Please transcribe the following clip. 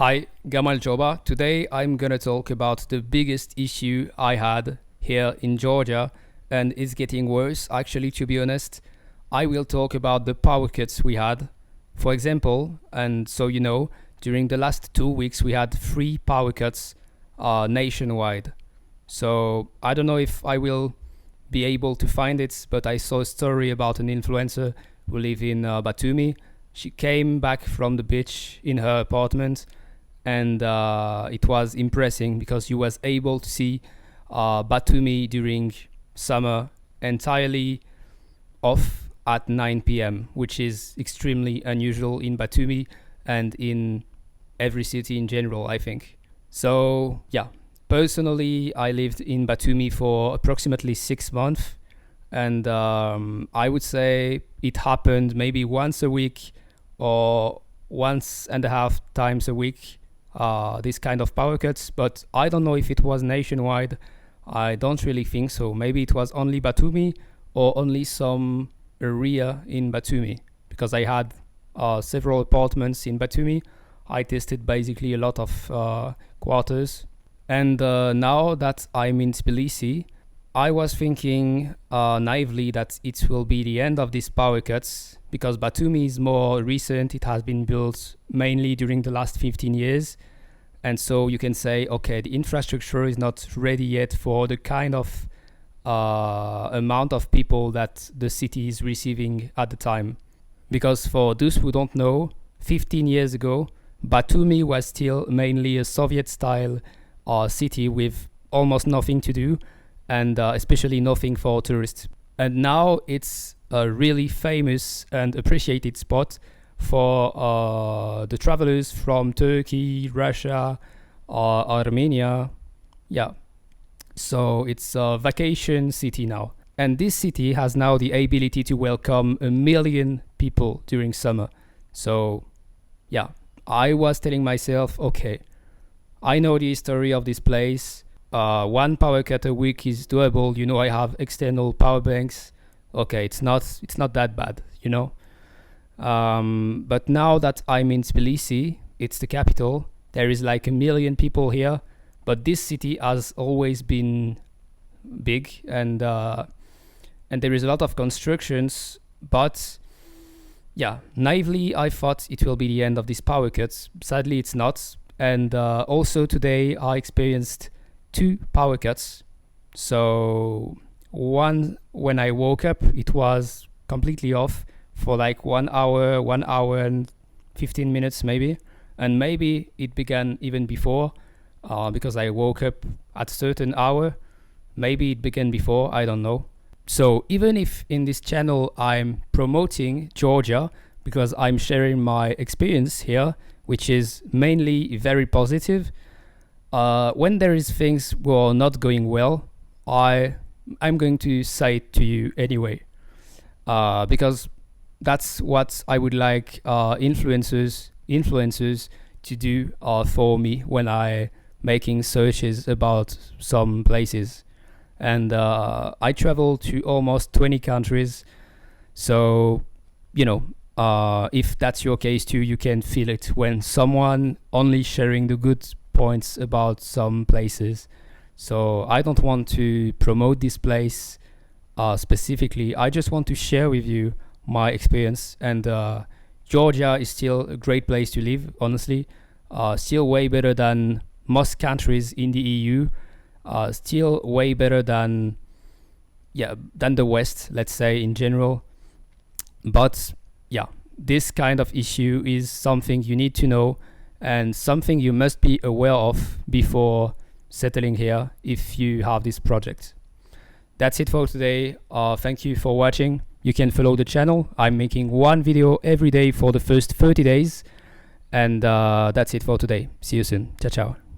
Hi, Gamal Joba. Today I'm gonna talk about the biggest issue I had here in Georgia, and it's getting worse actually, to be honest. I will talk about the power cuts we had. For example, and so you know, during the last 2 weeks we had 3 power cuts nationwide. So I don't know if I will be able to find it, but I saw a story about an influencer who live in Batumi. She came back from the beach in her apartment, and it was impressive because you was able to see Batumi during summer entirely off at 9 p.m., which is extremely unusual in Batumi and in every city in general, I think. So yeah, personally, I lived in Batumi for approximately 6 months, and I would say it happened maybe once a week or once and a half times a week, this kind of power cuts. But I don't know if it was nationwide. I don't really think so. Maybe it was only Batumi or only some area in Batumi, because I had several apartments in Batumi. I tested basically a lot of quarters. And now that I'm in Tbilisi, I was thinking naively that it will be the end of these power cuts, because Batumi is more recent. It has been built mainly during the last 15 years. And so you can say, okay, the infrastructure is not ready yet for the kind of amount of people that the city is receiving at the time. Because for those who don't know, 15 years ago, Batumi was still mainly a Soviet-style city with almost nothing to do, and especially nothing for tourists. And now it's a really famous and appreciated spot for the travelers from Turkey, Russia, Armenia. Yeah, so it's a vacation city now. And this city has now the ability to welcome 1 million people during summer. So yeah, I was telling myself, okay, I know the history of this place. 1 power cut a week is doable. You know, I have external power banks. Okay, it's not that bad, you know. But now that I'm in Tbilisi, it's the capital. There is like 1 million people here, but this city has always been big, and there is a lot of constructions. But yeah, naively I thought it will be the end of these power cuts. Sadly, it's not. And also today I experienced 2 power cuts. So one, when I woke up, it was completely off for like 1 hour and 15 minutes maybe. And maybe it began even before, because I woke up at a certain hour. Maybe it began before, I don't know. So even if in this channel I'm promoting Georgia because I'm sharing my experience here, which is mainly very positive, when there is things who are not going well, I'm going to say it to you anyway, because that's what I would like influencers to do for me when I making searches about some places. And I travel to almost 20 countries, so you know, if that's your case too, you can feel it when someone only sharing the good points about some places. So I don't want to promote this place specifically. I just want to share with you my experience. And Georgia is still a great place to live, honestly. Still way better than most countries in the EU. Still way better than the West, let's say, in general. But yeah, this kind of issue is something you need to know and something you must be aware of before settling here if you have this project. That's it for today. Thank you for watching. You can follow the channel. I'm making 1 video every day for the first 30 days. And that's it for today. See you soon. Ciao, ciao.